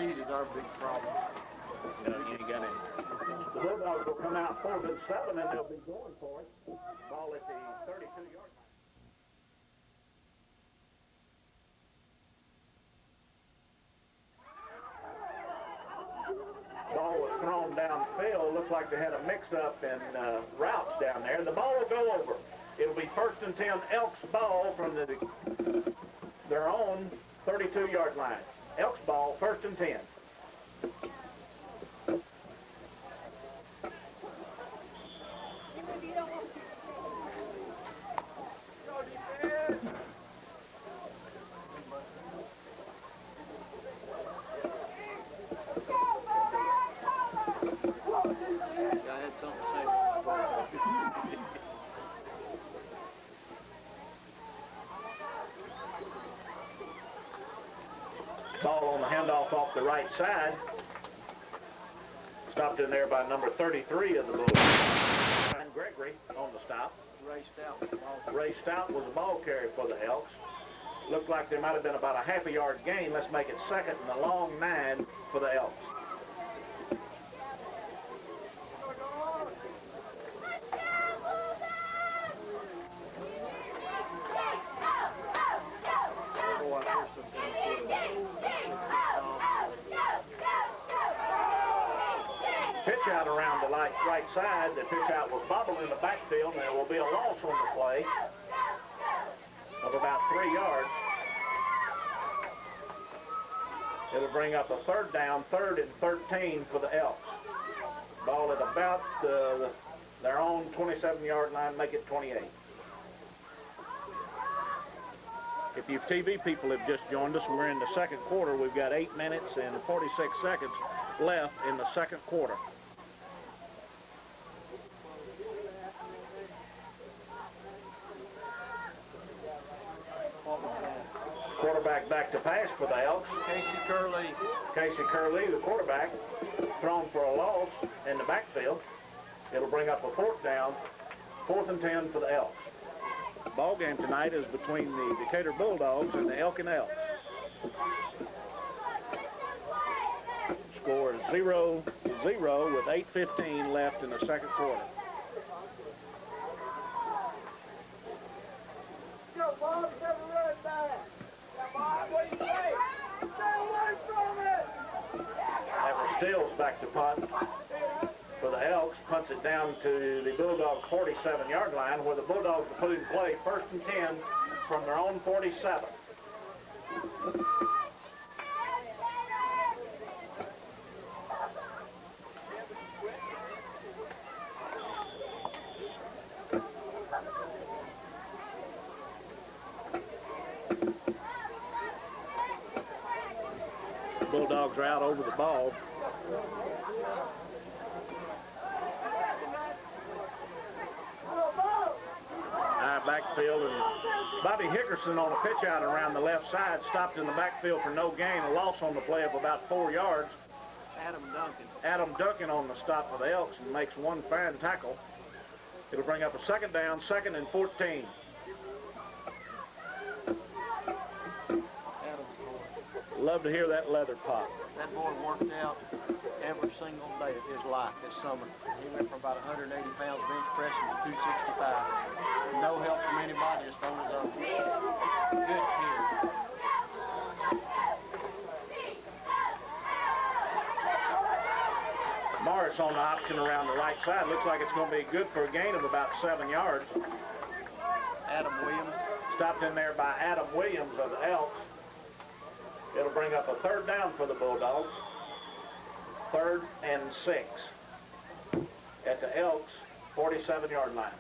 speed is our big problem. You ain't got any. The Bulldogs will come out 4th and 7, and they'll be going for it. Ball at the 32-yard line. Ball was thrown downfield. Looks like they had a mix-up in routes down there. The ball will go over. It'll be 1st and 10 Elks ball from their own 32-yard line. Elks ball, 1st and 10. Ball on the handoff off the right side. Stopped in there by number 33 of the Bulldogs. And Gregory on the stop. Ray Stout was the ball carrier for the Elks. Looked like there might have been about a half-a-yard gain. Let's make it 2nd and a long 9 for the Elks. Pitch out around the right side. The pitch out was bobbled in the backfield, and there will be a loss on the play of about 3 yards. It'll bring up a 3rd down, 3rd and 13 for the Elks. Ball at about their own 27-yard line, make it 28. If you TV people have just joined us, we're in the 2nd quarter. We've got 8 minutes and 46 seconds left in the 2nd quarter. Quarterback back to pass for the Elks. Casey Curley. Casey Curley, the quarterback, thrown for a loss in the backfield. It'll bring up a 4th down, 4th and 10 for the Elks. The ball game tonight is between the Decatur Bulldogs and the Elkin Elks. Score is 0-0 with 8:15 left in the 2nd quarter. Stills back to punt for the Elks, punts it down to the Bulldogs' 47-yard line, where the Bulldogs will put in play 1st and 10 from their own 47. Bulldogs are out over the ball. Backfield, and Bobby Hickerson on a pitch out around the left side, stopped in the backfield for no gain, a loss on the play of about 4 yards. Adam Duncan on the stop for the Elks and makes one fine tackle. It'll bring up a 2nd down, 2nd and 14. Love to hear that leather pop. That boy worked out every single day of his life this summer. He went from about 180 pounds bench pressing to 265. No help from anybody, just on his own. Good kid. Morris on the option around the right side. Looks like it's going to be good for a gain of about 7 yards. Adam Williams. Stopped in there by Adam Williams of the Elks. It'll bring up a 3rd down for the Bulldogs. 3rd and 6 at the Elks' 47-yard line.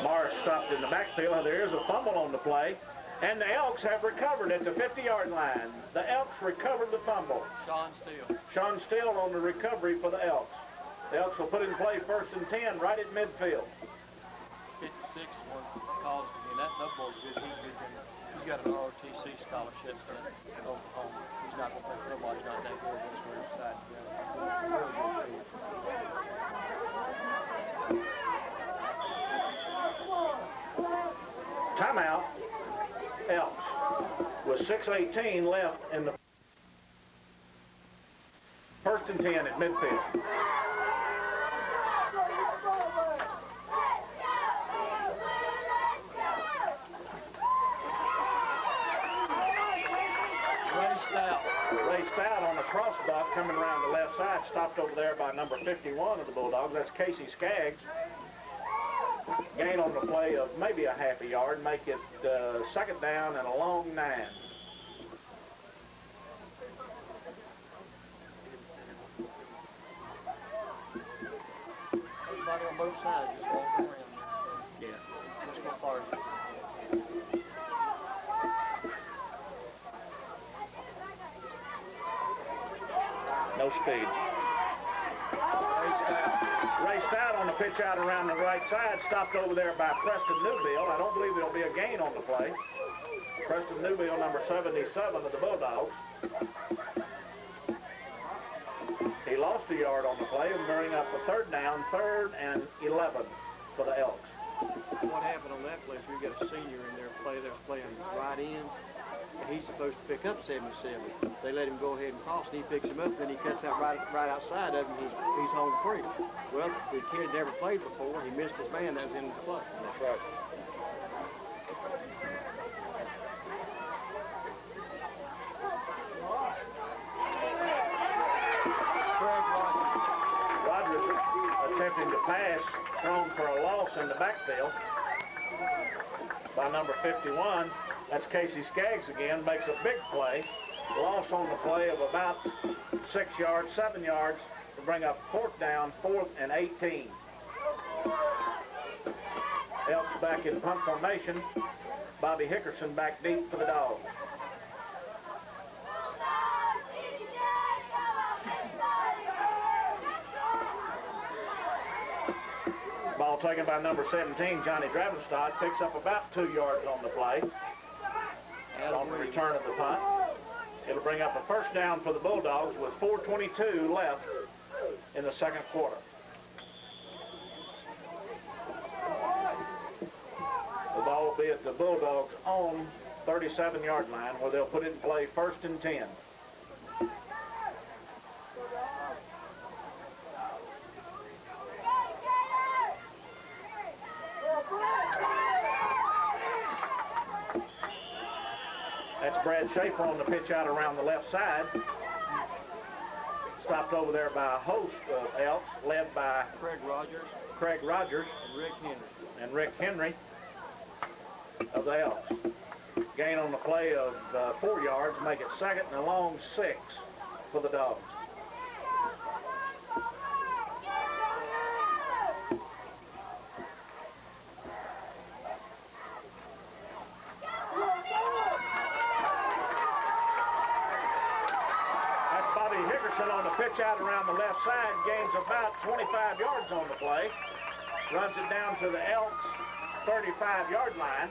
Morris stopped in the backfield. There is a fumble on the play, and the Elks have recovered at the 50-yard line. The Elks recovered the fumble. Sean Steele on the recovery for the Elks. The Elks will put in play 1st and 10 right at midfield. 56 is one college to me, and that boy's good. He's good. He's got an ROTC scholarship in Oklahoma. He's not going to play football. He's not that good against the side. 6:18 left in the first and 10 at midfield. Ray Stout on the crossbuck coming around the left side, stopped over there by number 51 of the Bulldogs. That's Casey Skaggs. Gain on the play of maybe a half a yard, make it second down and a long 9. Everybody on both sides just walking around. Yeah. Let's go forward. No speed. Ray Stout on the pitch out around the right side, stopped over there by Preston Newbill. I don't believe there'll be a gain on the play. Preston Newbill, number 77 of the Bulldogs. He lost a yard on the play and bring up a third down, 3rd and 11 for the Elks. What happened on that play is we got a senior in there that's playing right in, and he's supposed to pick up 77. They let him go ahead and cross, and he picks him up, then he cuts out right outside of him. He's home free. Well, the kid never played before. He missed his man that was in the play. That's right. Rogers attempting to pass, thrown for a loss in the backfield by number 51. That's Casey Skaggs again, makes a big play. Loss on the play of about 6 yards, 7 yards to bring up 4th down, 4th and 18. Elks back in punt formation. Bobby Hickerson back deep for the Dogs. Ball taken by number 17, Johnny Dravenstadt, picks up about 2 yards on the play. On the return of the punt. It'll bring up a first down for the Bulldogs with 4:22 left in the second quarter. The ball will be at the Bulldogs' own 37-yard line where they'll put it in play 1st and 10. That's Brad Schaefer on the pitch out around the left side. Stopped over there by a host of Elks, led by Craig Rogers and Rick Henry of the Elks. Gain on the play of 4 yards, make it 2nd and a long 6 for the Dogs. On the pitch out around the left side, gains about 25 yards on the play, runs it down to the Elks 35-yard line,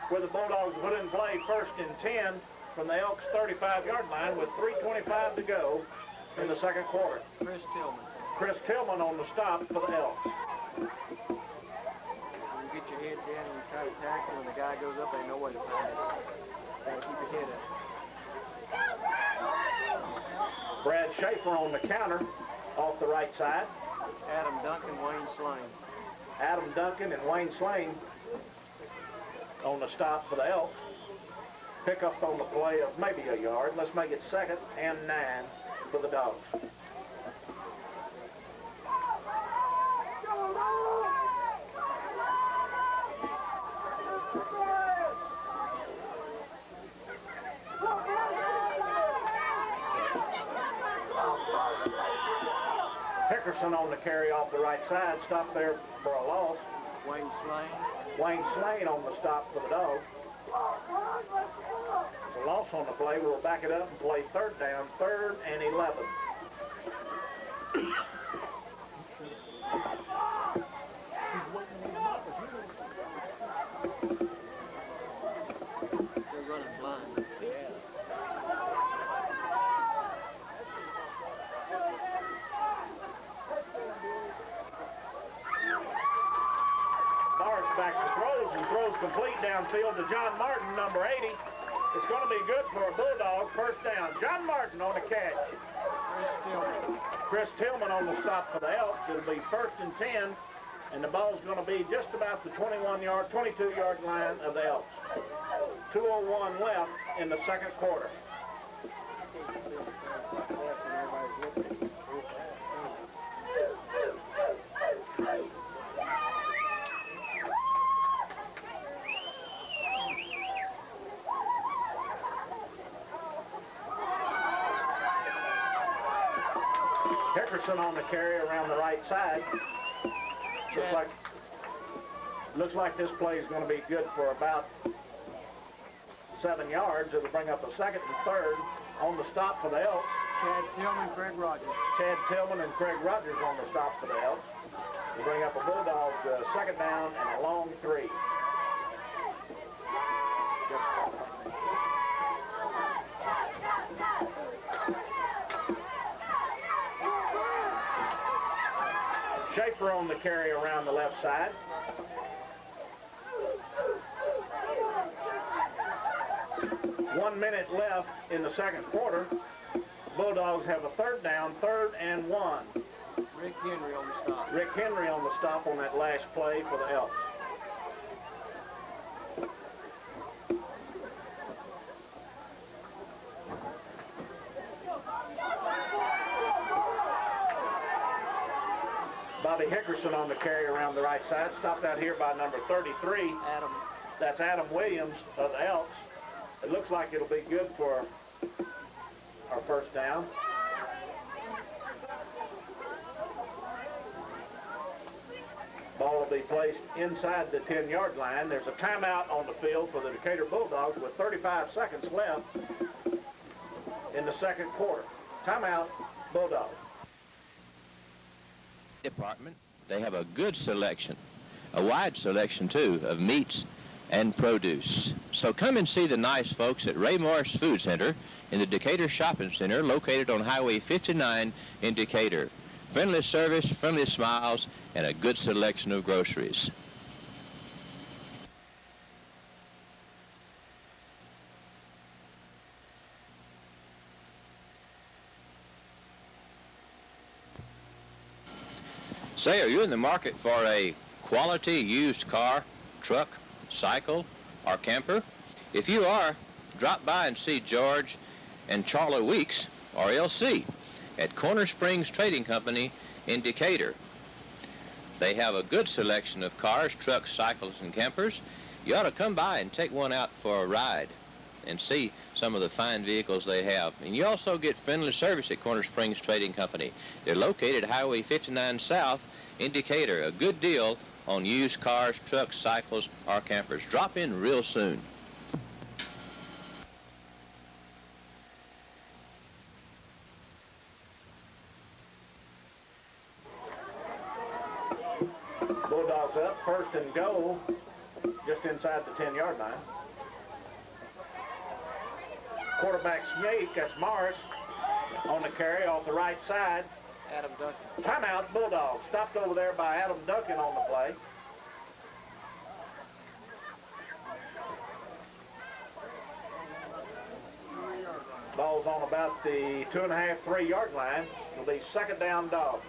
where the Bulldogs put in play 1st and 10 from the Elks 35-yard line with 3:25 to go in the second quarter. Chris Tillman on the stop for the Elks. When you get your head down and you try to tackle, and the guy goes up, ain't no way to find it. Gotta keep your head up. Brad Schaefer on the counter off the right side. Adam Duncan, Wayne Slane. Adam Duncan and Wayne Slane on the stop for the Elks. Pick up on the play of maybe a yard. Let's make it 2nd and 9 for the Dogs. Hickerson on the carry off the right side, stopped there for a loss. Wayne Slane on the stop for the Dogs. It's a loss on the play. We'll back it up and play 3rd down, 3rd and 11. They're running blind. Back to throws and throws complete downfield to John Martin, number 80. It's going to be good for a Bulldog. First down. John Martin on the catch. Chris Tillman on the stop for the Elks. It'll be 1st and 10, and the ball's going to be just about the 22-yard line of the Elks. 2:01 left in the second quarter. Hickerson on the carry around the right side. Looks like this play is going to be good for about 7 yards. It'll bring up a 2nd and 3rd on the stop for the Elks. Chad Tillman, Craig Rogers. Chad Tillman and Craig Rogers on the stop for the Elks. We'll bring up a Bulldog 2nd down and a long 3. Schaefer on the carry around the left side. One minute left in the second quarter. Bulldogs have a 3rd down, 3rd and 1. Rick Henry on the stop. Rick Henry on the stop on that last play for the Elks. Bobby Hickerson on the carry around the right side. Stopped out here by number 33. Adam. That's Adam Williams of the Elks. It looks like it'll be good for our 1st down. Ball will be placed inside the 10-yard line. There's a timeout on the field for the Decatur Bulldogs with 35 seconds left in the second quarter. Timeout, Bulldogs. Department, they have a good selection, a wide selection too, of meats and produce. So come and see the nice folks at Ray Morris Food Center in the Decatur Shopping Center, located on Highway 59 in Decatur. Friendly service, friendly smiles, and a good selection of groceries. Say, are you in the market for a quality used car, truck, cycle, or camper? If you are, drop by and see George and Charlie Weeks, or LC, at Corner Springs Trading Company in Decatur. They have a good selection of cars, trucks, cycles, and campers. You ought to come by and take one out for a ride and see some of the fine vehicles they have. And you also get friendly service at Corner Springs Trading Company. They're located Highway 59 South in Decatur. A good deal on used cars, trucks, cycles, or campers. Drop in real soon. Bulldogs up, 1st and goal, just inside the 10-yard line. Quarterback sneak, that's Morris on the carry off the right side. Adam Duncan. Timeout, Bulldogs. Stopped over there by Adam Duncan on the play. Ball's on about the 2.5, 3-yard line. It'll be 2nd down, Dogs.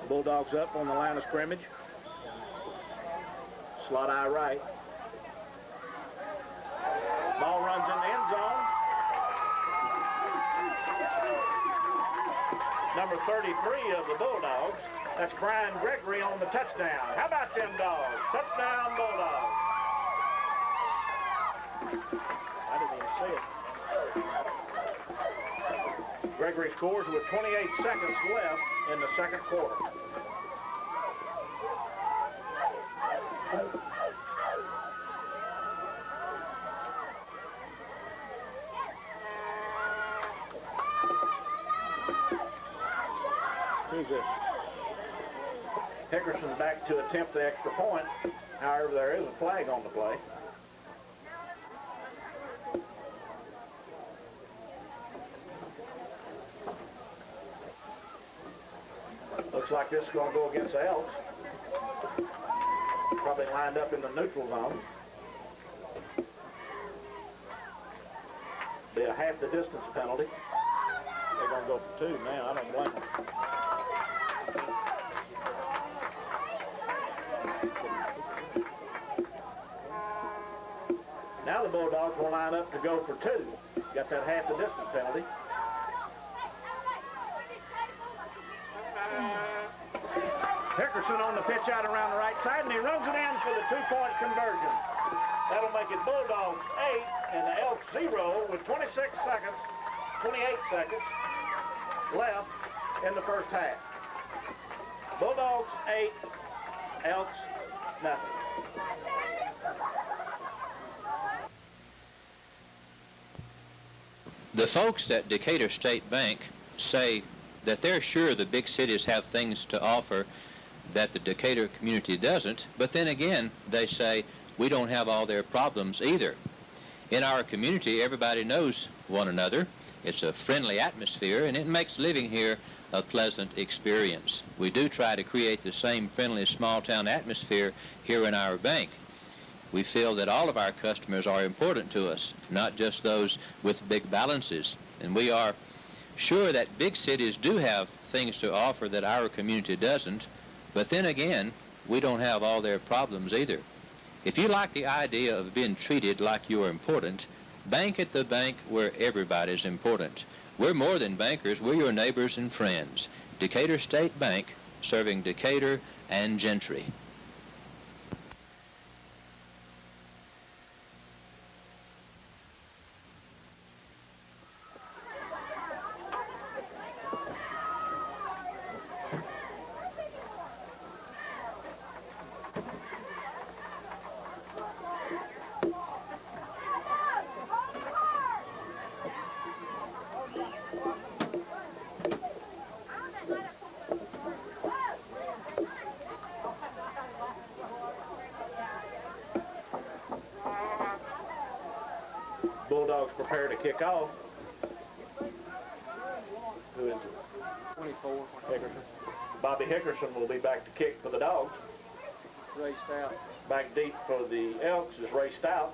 Bulldogs up on the line of scrimmage. Slot eye right. Ball runs in the end zone. Number 33 of the Bulldogs. That's Brian Gregory on the touchdown. How about them Dogs? Touchdown, Bulldogs. I didn't even see it. Gregory scores with 28 seconds left in the second quarter. Who's this? Hickerson back to attempt the extra point. However, there is a flag on the play. Looks like this is going to go against the Elks. Probably lined up in the neutral zone. Be a half the distance penalty. They're going to go for 2 now. I don't blame them. Now the Bulldogs will line up to go for 2. Got that half the distance penalty. Hickerson on the pitch out around the right side, and he runs it in for the 2-point conversion. That'll make it Bulldogs 8 and the Elks 0 with 28 seconds left in the first half. Bulldogs 8, Elks nothing. The folks at Decatur State Bank say that they're sure the big cities have things to offer that the Decatur community doesn't, but then again, they say we don't have all their problems either. In our community, everybody knows one another. It's a friendly atmosphere, and it makes living here a pleasant experience. We do try to create the same friendly small-town atmosphere here in our bank. We feel that all of our customers are important to us, not just those with big balances. And we are sure that big cities do have things to offer that our community doesn't, but then again, we don't have all their problems either. If you like the idea of being treated like you're important, bank at the bank where everybody's important. We're more than bankers, we're your neighbors and friends. Decatur State Bank, serving Decatur and Gentry. Bulldogs prepare to kick off. Who is it? 24. Hickerson. Bobby Hickerson will be back to kick for the Dogs. Ray Stout. Back deep for the Elks is Ray Stout.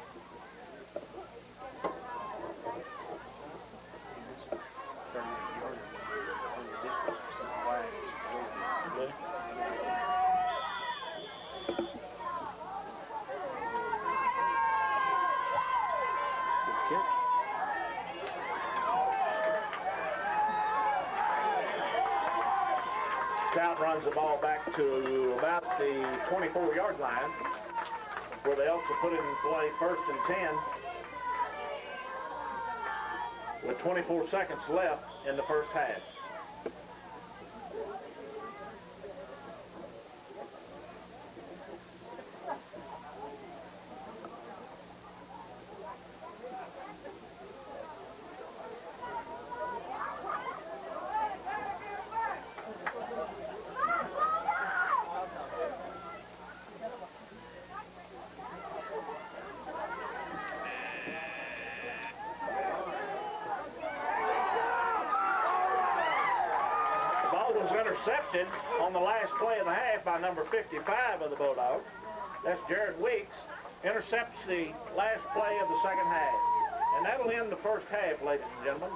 Stout runs the ball back to about the 24-yard line, where the Elks will put it in play 1st and 10 with 24 seconds left in the first half. Intercepted on the last play of the half by number 55 of the Bulldogs. That's Jared Weeks. Intercepts the last play of the second half. And that'll end the first half, ladies and gentlemen.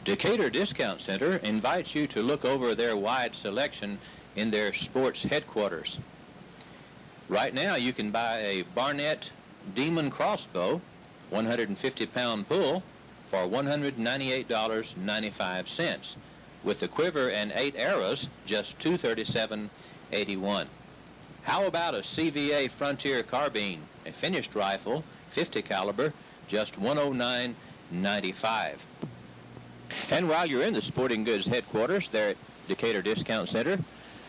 Decatur Discount Center invites you to look over their wide selection in their sports headquarters. Right now you can buy a Barnett Demon crossbow, 150-pound pull, for $198.95. With the quiver and 8 arrows, just $237.81. How about a CVA Frontier carbine, a finished rifle, 50 caliber, just $109.95. And while you're in the sporting goods headquarters there at Decatur Discount Center,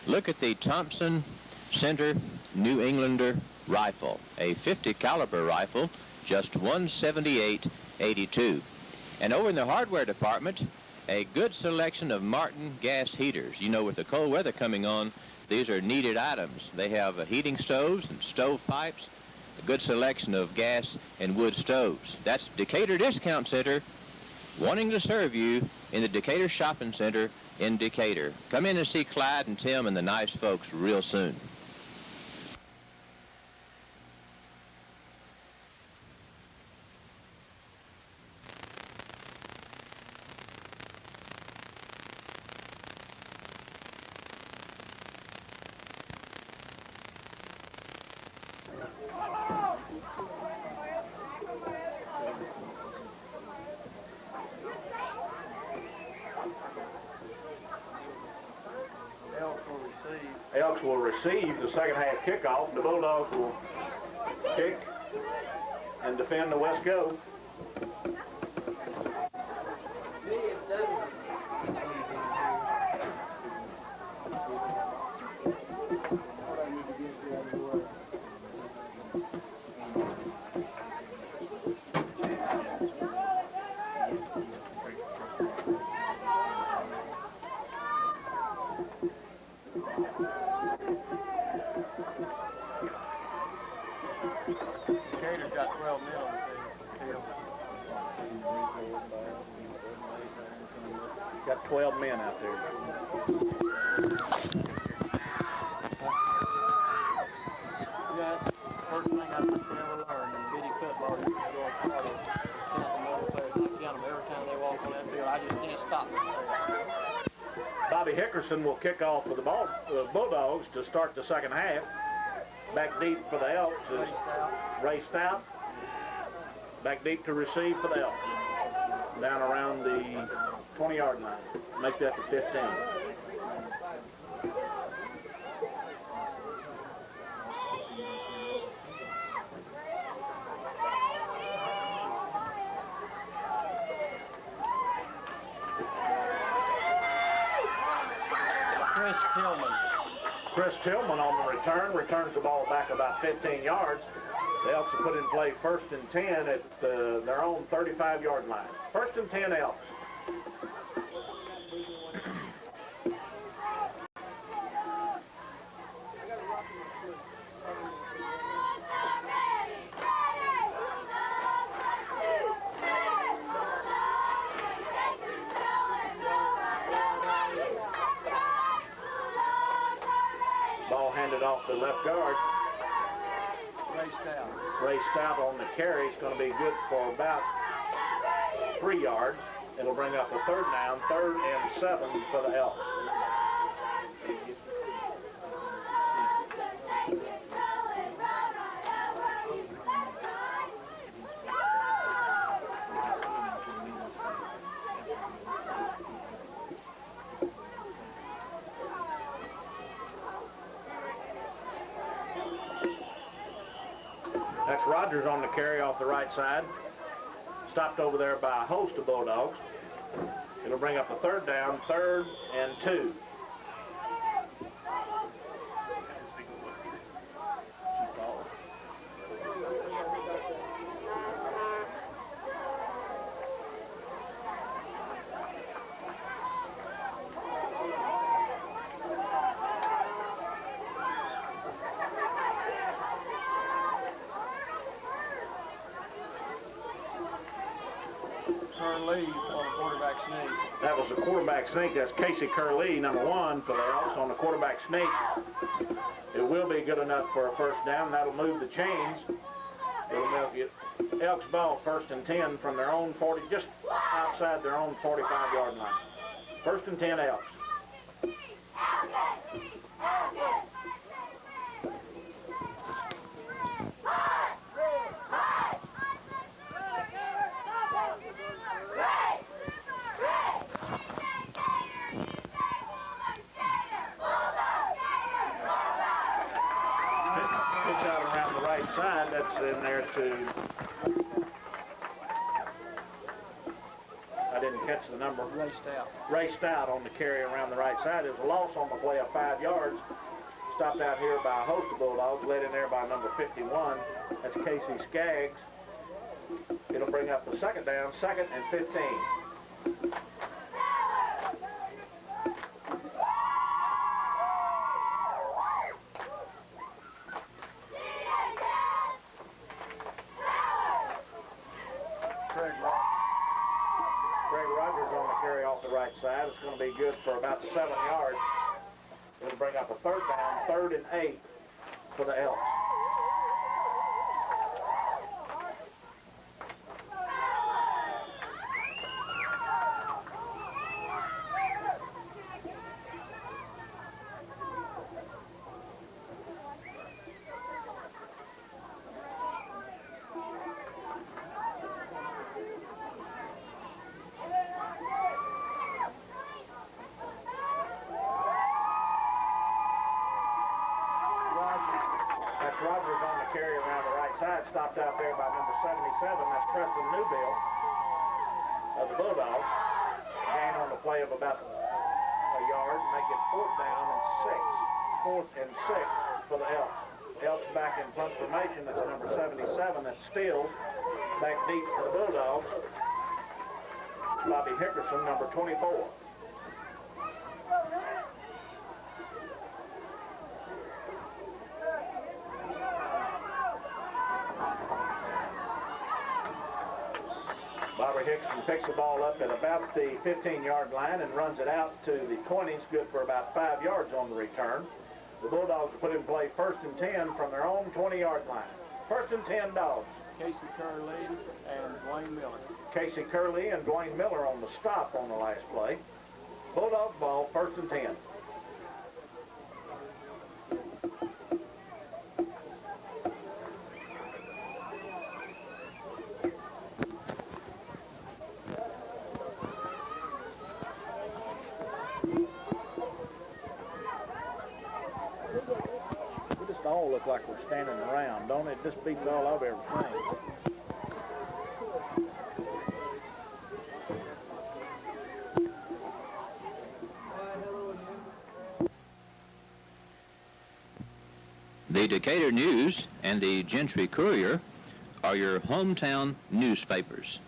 look at the Thompson Center New Englander rifle, a 50 caliber rifle, just $178.82. And over in the hardware department, a good selection of Martin gas heaters. You know, with the cold weather coming on, these are needed items. They have heating stoves and stove pipes, a good selection of gas and wood stoves. That's Decatur Discount Center, wanting to serve you in the Decatur Shopping Center in Decatur. Come in and see Clyde and Tim and the nice folks real soon. Elks will receive the second half kickoff. The Bulldogs will kick and defend the West Go. Decatur's got 12 men on the field. Got 12 men out there. Yeah, that's the first thing I think we ever learned in bitty football is going hard is count the other players. I count them every time they walk on that field. I just can't stop myself. Bobby Hickerson will kick off for the Bulldogs to start the second half. Back deep for the Elks is Ray Stout. Back deep to receive for the Elks. Down around the 20-yard line. Make that to 15. Chris Tillman on the return, returns the ball back about 15 yards. The Elks have put in play 1st and 10 at their own 35-yard line. 1st and 10 Elks. Ball handed off the left guard. Ray Stout on the carry is going to be good for about 3 yards. It'll bring up a third down, 3rd and 7 for the Elks. That's Rogers on the carry off the right side. Stopped over there by a host of Bulldogs. It'll bring up a third down, 3rd and 2. That was the quarterback sneak. That's Casey Curley, number 1 for the Elks on the quarterback sneak. It will be good enough for a first down. That'll move the chains. It'll make it Elks ball 1st and 10 from their own 40, just outside their own 45-yard line. 1st and 10 Elks. Side, that's in there to, I didn't catch the number. Ray Stout on the carry around the right side. There's a loss on the play of 5 yards. Stopped out here by a host of Bulldogs, led in there by number 51. That's Casey Skaggs. It'll bring up the second down, 2nd and 15. right side. It's going to be good for about 7 yards. It'll bring up a third down, 3rd and 8 for the Elks. That's Rogers on the carry around the right side, stopped out there by number 77. That's Preston Newbill of the Bulldogs. Gain on the play of about a yard, make it 4th down and 6. 4th and 6 for the Elks. Elks back in punt formation. That's number 77. That's Steele. Back deep for the Bulldogs. Bobby Hickerson, number 24. Bobby Hickerson picks the ball up at about the 15-yard line and runs it out to the 20s, good for about 5 yards on the return. The Bulldogs will put in play 1st and 10 from their own 20-yard line. 1st and 10 Dogs. Casey Curley and Dwayne Miller. Casey Curley and Dwayne Miller on the stop on the last play. Bulldogs ball, 1st and 10. We just all look like we're standing around, don't it? This beats all I've ever seen. The Decatur News and the Gentry Courier are your hometown newspapers.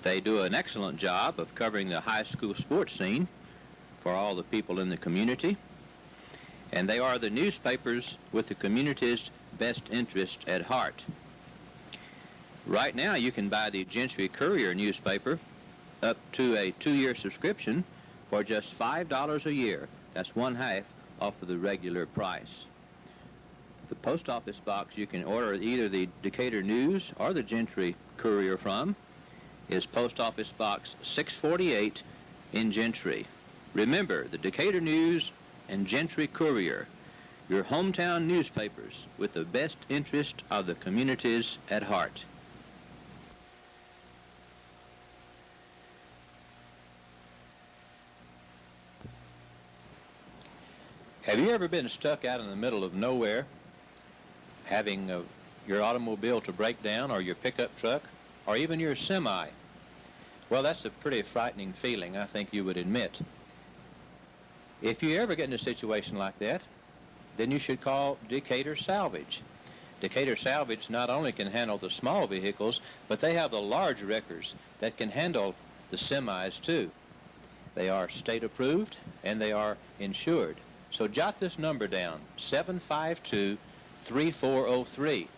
They do an excellent job of covering the high school sports scene for all the people in the community, and they are the newspapers with the community's best interest at heart. Right now you can buy the Gentry Courier newspaper up to a 2-year subscription for just $5 a year. That's 1/2 off of the regular price. The post office box you can order either the Decatur News or the Gentry Courier from is Post Office Box 648 in Gentry. Remember, the Decatur News and Gentry Courier, your hometown newspapers with the best interest of the communities at heart. Have you ever been stuck out in the middle of nowhere, having your automobile to break down, or your pickup truck, or even your semi? Well, that's a pretty frightening feeling, I think you would admit. If you ever get in a situation like that, then you should call Decatur Salvage. Decatur Salvage not only can handle the small vehicles, but they have the large wreckers that can handle the semis too. They are state approved and they are insured. So jot this number down, 752-3403. Of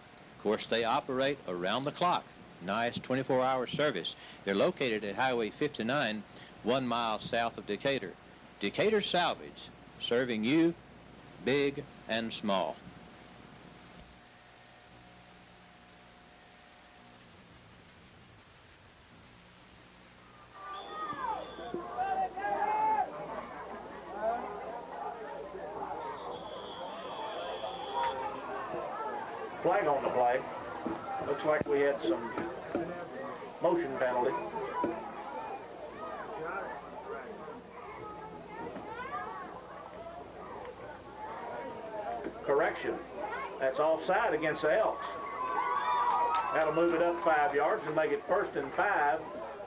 course, they operate around the clock. Nice 24-hour service. They're located at Highway 59, 1 mile south of Decatur. Decatur Salvage, serving you big and small. Flag on the play. Looks like we had some motion penalty. Correction. That's offside against the Elks. That'll move it up 5 yards and make it 1st and 5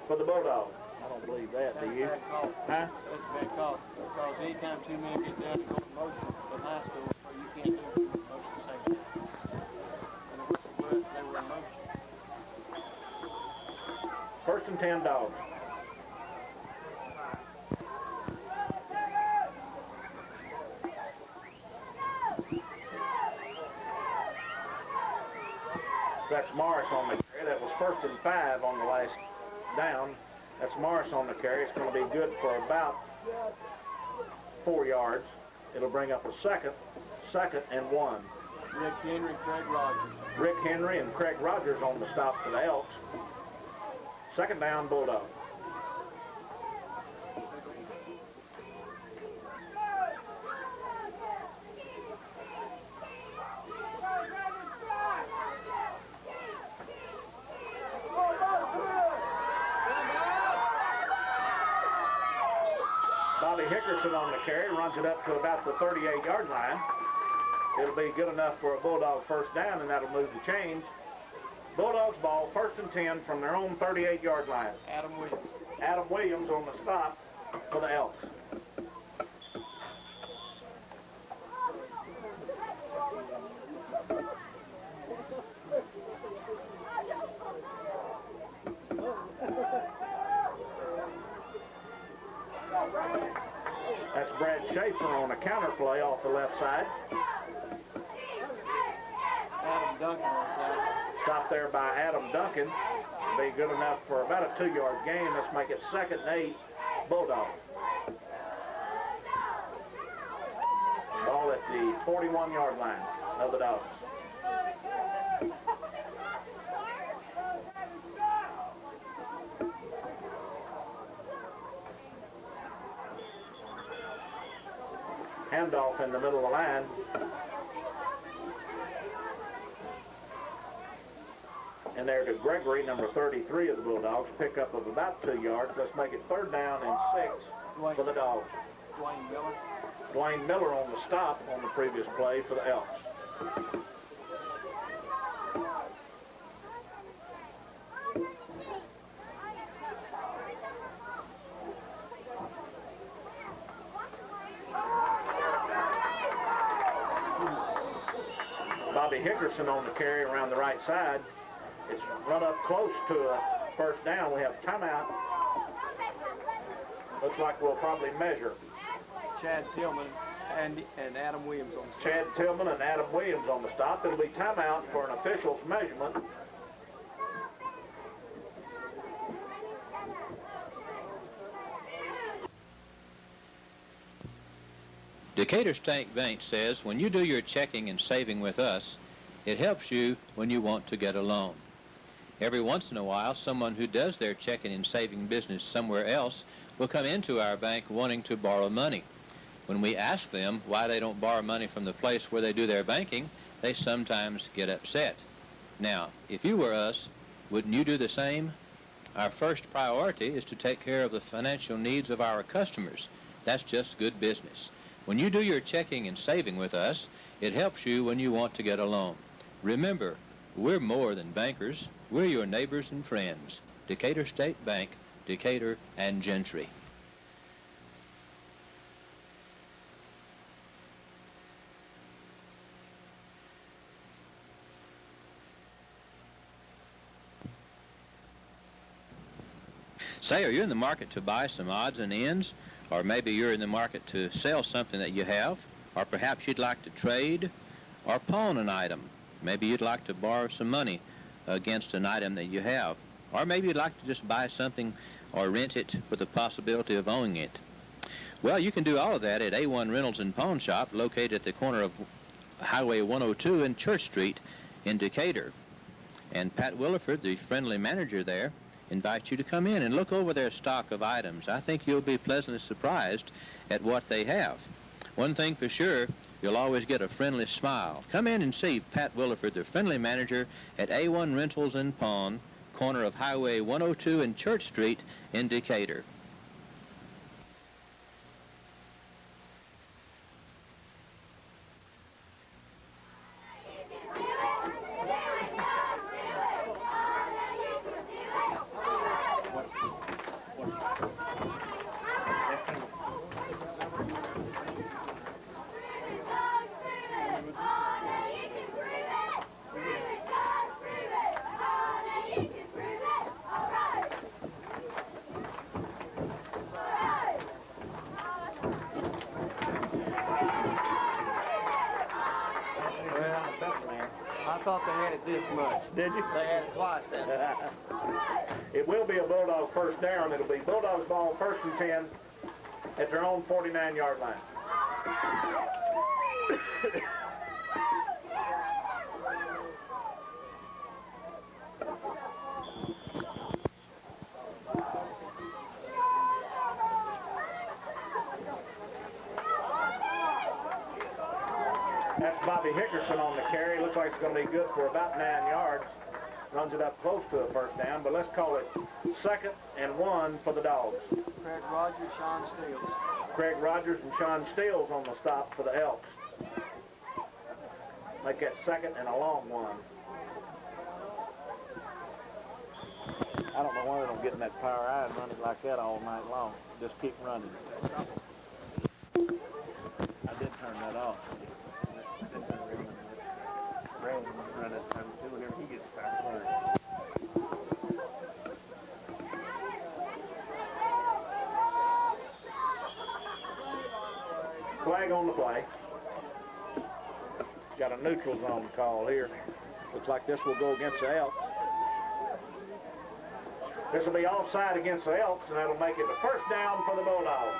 for the Bulldogs. I don't believe that, do you? Bad call. Huh? That's a bad call, because anytime two men get down to go to motion in high school, you can't do motion the same time. And the whistle blew, they were in motion. 1st and 10 Dogs. That's Morris on the carry. That was 1st and 5 on the last down That's Morris on the carry. It's going to be good for about 4 yards. It'll bring up a second and 1. Rick Henry, Craig Rogers. Rick Henry and Craig Rogers on the stop for the Elks. Second down, Bulldog. Hickerson on the carry, runs it up to about the 38-yard line. It'll be good enough for a Bulldog first down, and that'll move the chains. Bulldogs ball, 1st and 10 from their own 38-yard line. Adam Williams. Adam Williams on the stop for the Elks. That's Brad Schaefer on a counter play off the left side. Adam Duncan on the side. Stop there by Adam Duncan. Be good enough for about a 2-yard gain. Let's make it 2nd and 8, Bulldog. Ball at the 41-yard line of the Dogs. Handoff in the middle of the line. And there to Gregory, number 33 of the Bulldogs. Pickup of about 2 yards. Let's make it 3rd down and 6 for the Dogs. Dwayne Miller. Dwayne Miller on the stop on the previous play for the Elks. Bobby Hickerson on the carry around the right side. It's run up close to a first down. We have timeout. Looks like we'll probably measure. Chad Tillman and Adam Williams on the stop. Chad Tillman and Adam Williams on the stop. It'll be timeout for an official's measurement. Decatur State Bank says when you do your checking and saving with us, it helps you when you want to get a loan. Every once in a while, someone who does their checking and saving business somewhere else will come into our bank wanting to borrow money. When we ask them why they don't borrow money from the place where they do their banking, they sometimes get upset. Now, if you were us, wouldn't you do the same? Our first priority is to take care of the financial needs of our customers. That's just good business. When you do your checking and saving with us, it helps you when you want to get a loan. Remember, we're more than bankers. We're your neighbors and friends. Decatur State Bank, Decatur and Gentry. Say, are you in the market to buy some odds and ends? Or maybe you're in the market to sell something that you have? Or perhaps you'd like to trade or pawn an item. Maybe you'd like to borrow some money against an item that you have. Or maybe you'd like to just buy something or rent it with the possibility of owning it. Well, you can do all of that at A1 Rentals and Pawn Shop, located at the corner of Highway 102 and Church Street in Decatur. And Pat Williford, the friendly manager there, invites you to come in and look over their stock of items. I think you'll be pleasantly surprised at what they have. One thing for sure, you'll always get a friendly smile. Come in and see Pat Williford, the friendly manager at A1 Rentals and Pawn, corner of Highway 102 and Church Street in Decatur. thought they had it this much. Did you? They had it twice then. It will be a Bulldog first down. It'll be Bulldogs ball 1st and 10 at their own 49-yard line. That's Bobby Hickerson on the carry. Looks like it's going to be good for about 9 yards. Runs it up close to a first down, but let's call it 2nd and 1 for the Dogs. Craig Rogers, Sean Steele. Craig Rogers and Sean Steele's on the stop for the Elks. Make that 2nd and a long one. I don't know why they don't get in that power eye and run it like that all night long. Just keep running. I did turn that off. Run it whenever he gets started. Flag on the play. Got a neutral zone call here. Looks like this will go against the Elks. This will be offside against the Elks, and that'll make it the first down for the Bulldogs.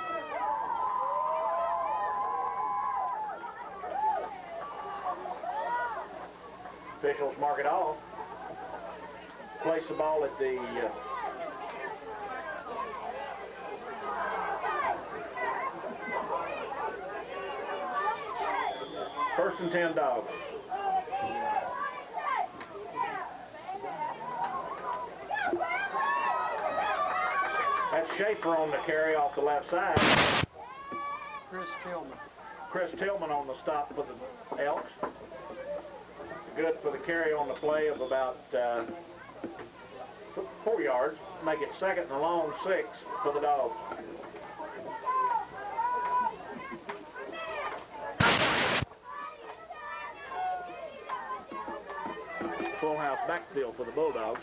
Officials mark it off. Place the ball at the first and 10 Dogs. That's Schaefer on the carry off the left side. Chris Tillman. Chris Tillman on the stop for the Elks. Good for the carry on the play of about 4 yards. Make it 2nd and a long 6 for the Dogs. Full house backfield for the Bulldogs.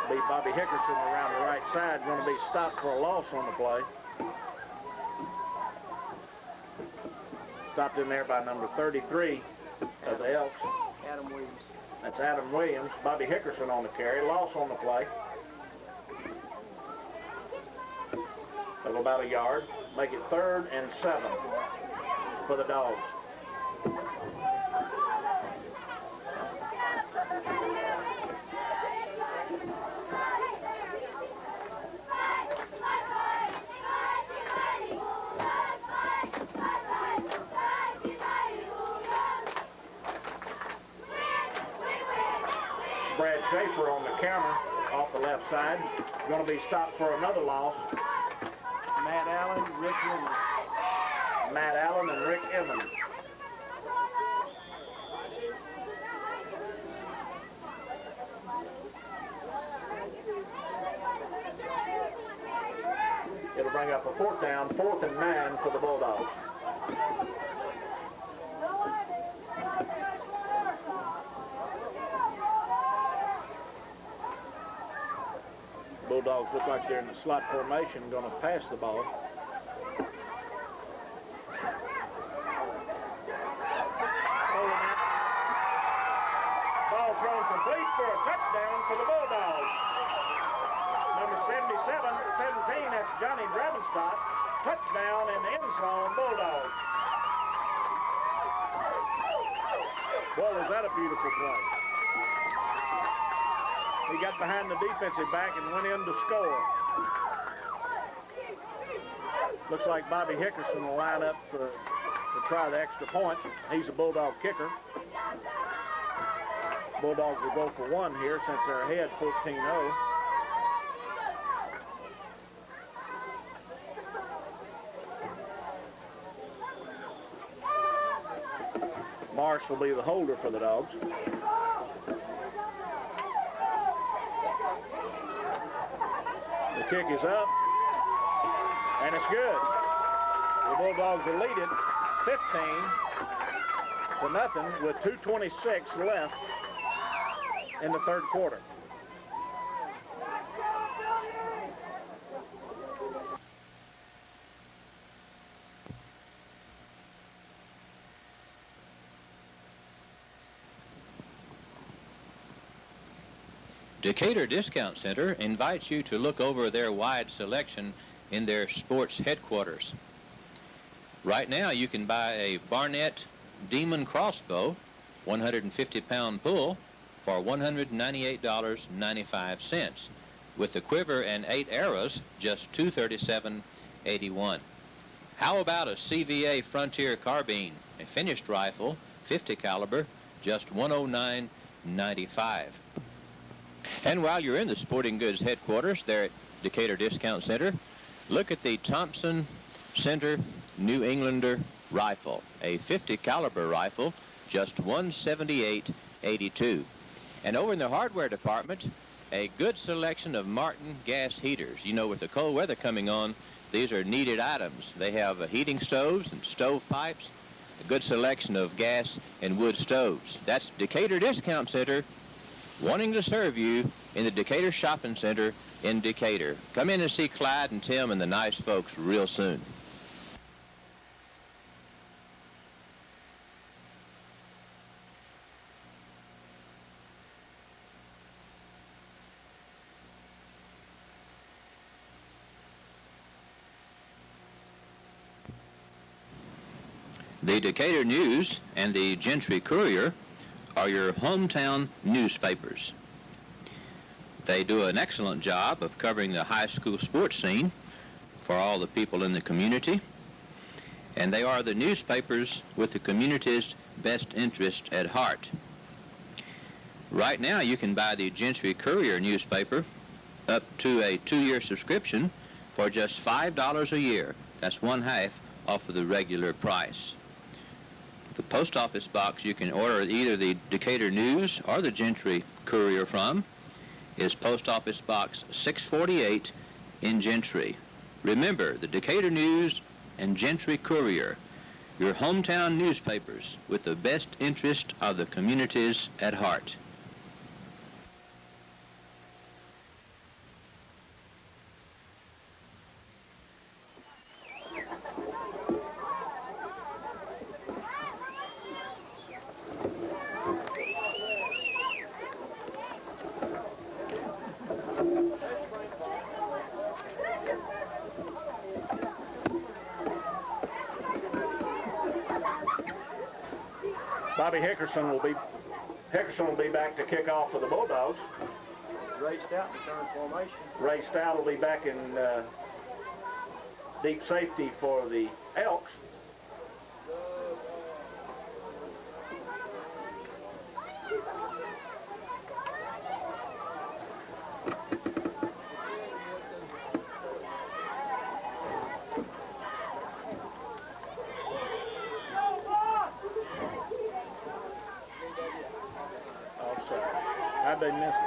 Be Bobby Hickerson around the right side, going to be stopped for a loss on the play. Stopped in there by number 33 of the Elks. Adam Williams. That's Adam Williams. Bobby Hickerson on the carry. Loss on the play of about a yard. Make it 3rd and 7 for the Dogs. Brad Schaefer on the counter off the left side. Going to be stopped for another loss. Matt Allen, Rick Emmons. Matt Allen and Rick Emmons. It'll bring up a 4th down, 4th and 9 for the Bulldogs. Bulldogs look like they're in the slot formation, going to pass the ball. Ball thrown complete for a touchdown for the Bulldogs. Number 17, that's Johnny Dravenstadt. Touchdown in the end zone, Bulldogs. Boy, was that a beautiful play. He got behind the defensive back and went in to score. Looks like Bobby Hickerson will line up to try the extra point. He's a Bulldog kicker. Bulldogs will go for 1 here since they're ahead 14-0. Marsh will be the holder for the Dogs. The kick is up, and it's good. The Bulldogs are leading 15-0 with 2:26 left in the 3rd quarter. Decatur Discount Center invites you to look over their wide selection in their sports headquarters. Right now you can buy a Barnett Demon Crossbow 150-pound pull for $198.95, with the quiver and 8 arrows just $237.81. How about a CVA Frontier carbine, a finished rifle, 50 caliber, just $109.95. And while you're in the sporting goods headquarters there at Decatur Discount Center, look at the Thompson Center New Englander rifle, a 50 caliber rifle, just $178.82. And over in the hardware department, a good selection of Martin gas heaters. You know, with the cold weather coming on, these are needed items. They have heating stoves and stove pipes, a good selection of gas and wood stoves. That's Decatur Discount Center, wanting to serve you in the Decatur Shopping Center in Decatur. Come in and see Clyde and Tim and the nice folks real soon. The Decatur News and the Gentry Courier are your hometown newspapers. They do an excellent job of covering the high school sports scene for all the people in the community, and they are the newspapers with the community's best interest at heart. Right now you can buy the Gentry Courier newspaper up to a 2-year subscription for just $5 a year. That's one half off of the regular price. The post office box you can order either the Decatur News or the Gentry Courier from is Post Office Box 648 in Gentry. Remember, the Decatur News and Gentry Courier, your hometown newspapers with the best interest of the communities at heart. Bobby Hickerson will be back to kick off for the Bulldogs. Ray Stout in return formation. Ray Stout will be back in deep safety for the Elks. How'd they miss it?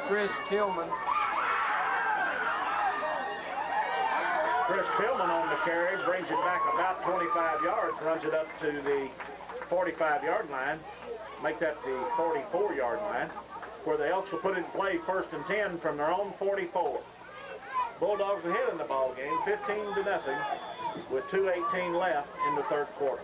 Chris Tillman. Chris Tillman on the carry, brings it back about 25 yards, runs it up to the 45-yard line, make that the 44-yard line, where the Elks will put in play 1st and 10 from their own 44. Bulldogs ahead in the ball game, 15-0, with 2:18 left in the third quarter.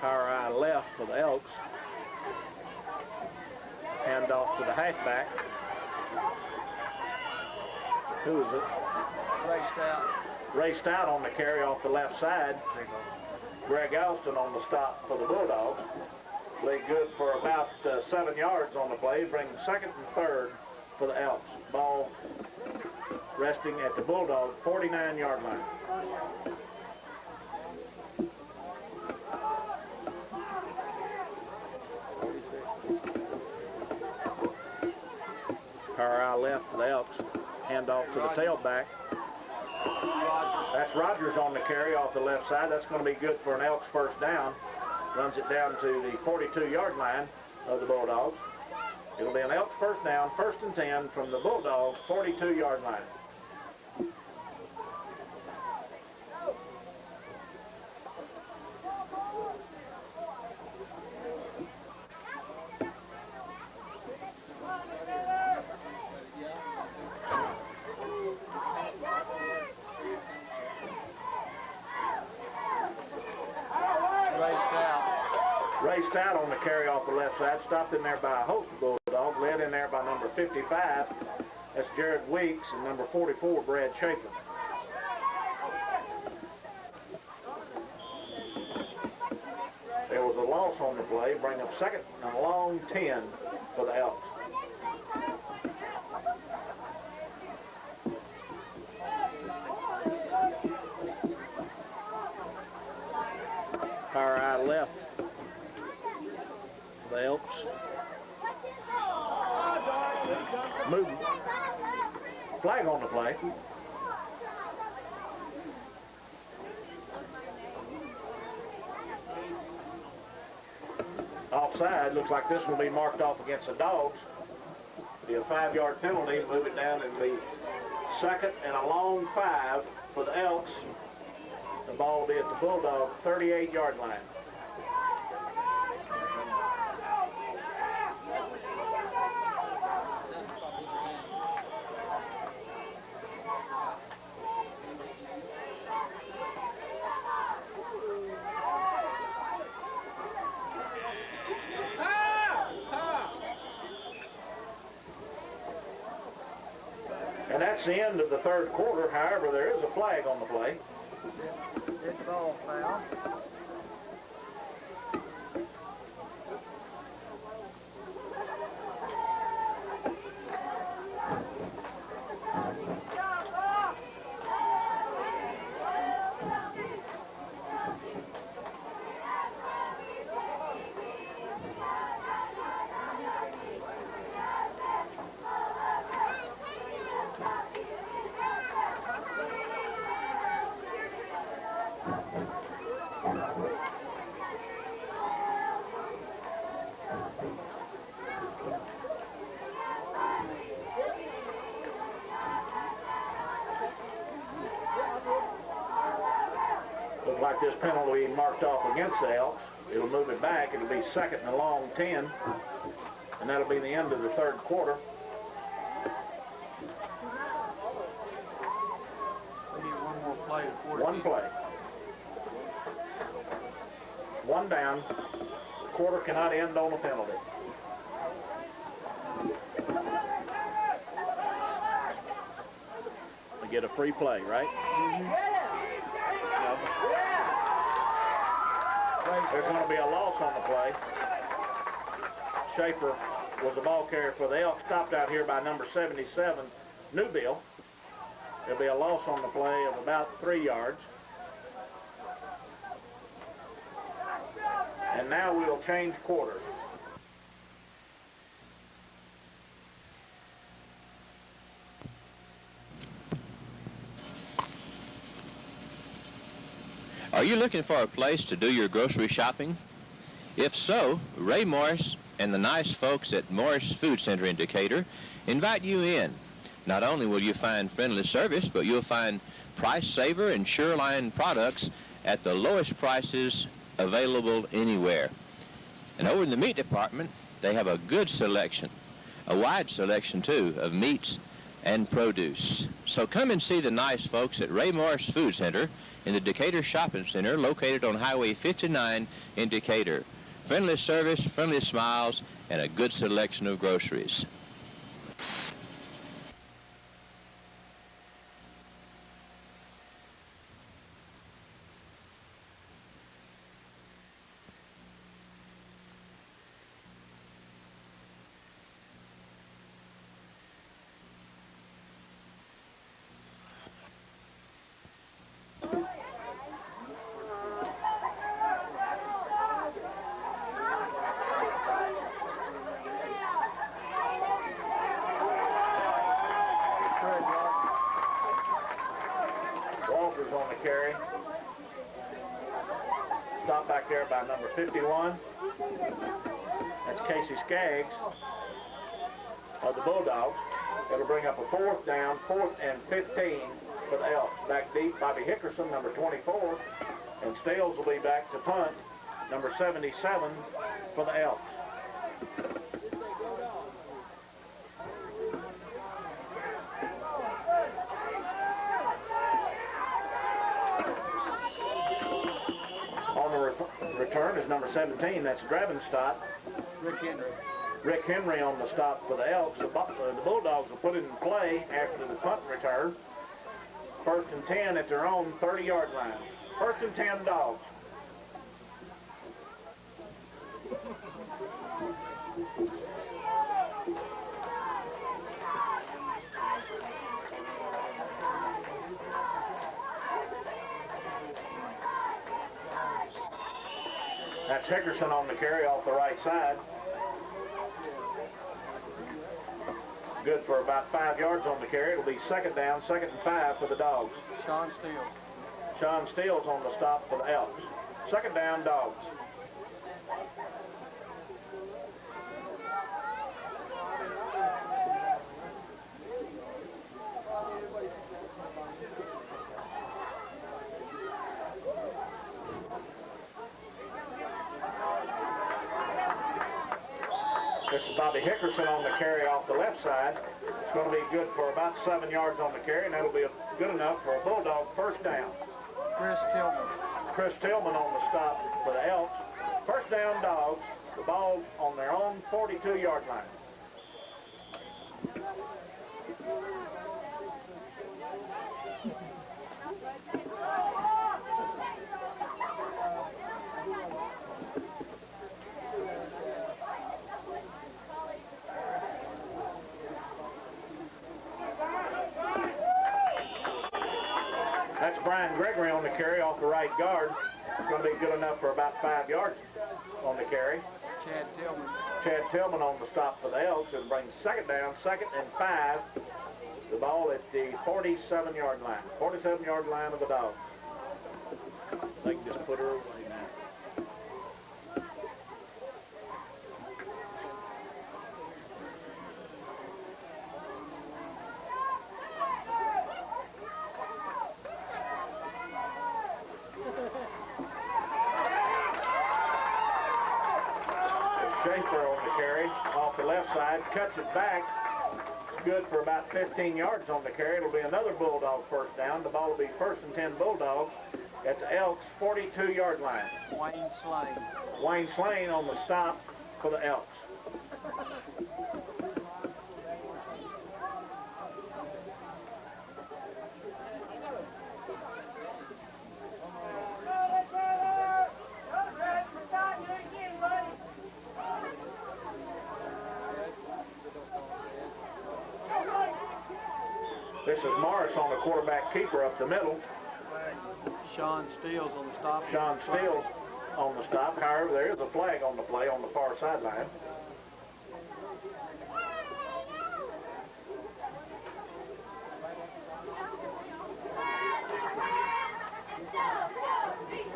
Power eye left for the Elks. Hand off to the halfback. Who is it? Ray Stout. Ray Stout on the carry off the left side. Greg Alston on the stop for the Bulldogs. Played good for about 7 yards on the play, bringing 2nd and 3rd for the Elks. Ball resting at the Bulldog 49-yard line. Power eye left for the Elks. Hand off to the tailback. That's Rogers on the carry off the left side. That's going to be good for an Elks first down. Runs it down to the 42-yard line of the Bulldogs. It'll be an Elks first down, 1st and 10 from the Bulldogs 42-yard line. Raced out on the carry off the left side, stopped in there by a host of Bulldogs, led in there by number 55. That's Jared Weeks, and number 44, Brad Schaefer. There was a loss on the play, bring up second and a long 10 for the Elks. Power eye left. The Elks. Moving. Flag on the play. Offside. Looks like this will be marked off against the Dogs. Be a 5-yard penalty. Move it down and be second and a long 5 for the Elks. The ball will be at the Bulldog 38-yard line. And that's the end of the third quarter. However, there is a flag on the play. Dead ball foul. Looks like this penalty will be marked off against the Elks. It'll move it back. It'll be second and a long 10. And that'll be the end of the third quarter. We need one more play before One play. One down. Quarter cannot end on a penalty. We get a free play, right? There's going to be a loss on the play. Schaefer was the ball carrier for the Elks, stopped out here by number 77, Newbill. There'll be a loss on the play of about 3 yards. And now we'll change quarters. Are you looking for a place to do your grocery shopping? If so, Ray Morris and the nice folks at Morris Food Center in Decatur invite you in. Not only will you find friendly service, but you'll find price saver and Sureline products at the lowest prices available anywhere. And over in the meat department, they have a good selection, a wide selection too, of meats and produce. So come and see the nice folks at Ray Morris Food Center in the Decatur Shopping Center, located on Highway 59 in Decatur. Friendly service, friendly smiles, and a good selection of groceries. Walker's on the carry. Stop back there by number 51. That's Casey Skaggs of the Bulldogs. It'll bring up a fourth down, 4th and 15 for the Elks. Back deep, Bobby Hickerson, number 24. And Stales will be back to punt, number 77 for the Elks. return is number 17. That's driving stop. Rick Henry on the stop for the Elks. The Bulldogs will put it in play after the punt return. 1st and 10 at their own 30-yard line. 1st and 10 Dogs. That's Hickerson on the carry off the right side. Good for about 5 yards on the carry. It'll be 2nd down, 2nd and 5 for the Dogs. Sean Steele. Sean Steele's on the stop for the Elks. 2nd down, Dogs. This is Bobby Hickerson on the carry off the left side. It's going to be good for about 7 yards on the carry, and that'll be good enough for a Bulldog 1st down. Chris Tillman on the stop for the Elks. 1st down, Dogs. The ball on their own 42-yard line. That's Brian Gregory on the carry off the right guard. It's going to be good enough for about 5 yards on the carry. Chad Tillman on the stop for the Elks. It'll bring 2nd down, 2nd and 5. The ball at the 47-yard line. 47-yard line of the Dogs. They can just put her away now. Schaefer on the carry off the left side, cuts it back. It's good for about 15 yards on the carry. It'll be another Bulldog 1st down. The ball will be 1st and 10 Bulldogs at the Elks 42-yard line. Wayne Slane on the stop for the Elks. This is Morris on the quarterback keeper up the middle. Sean Steele's on the stop. Sean Steele on the stop. However, there is a flag on the play on the far sideline.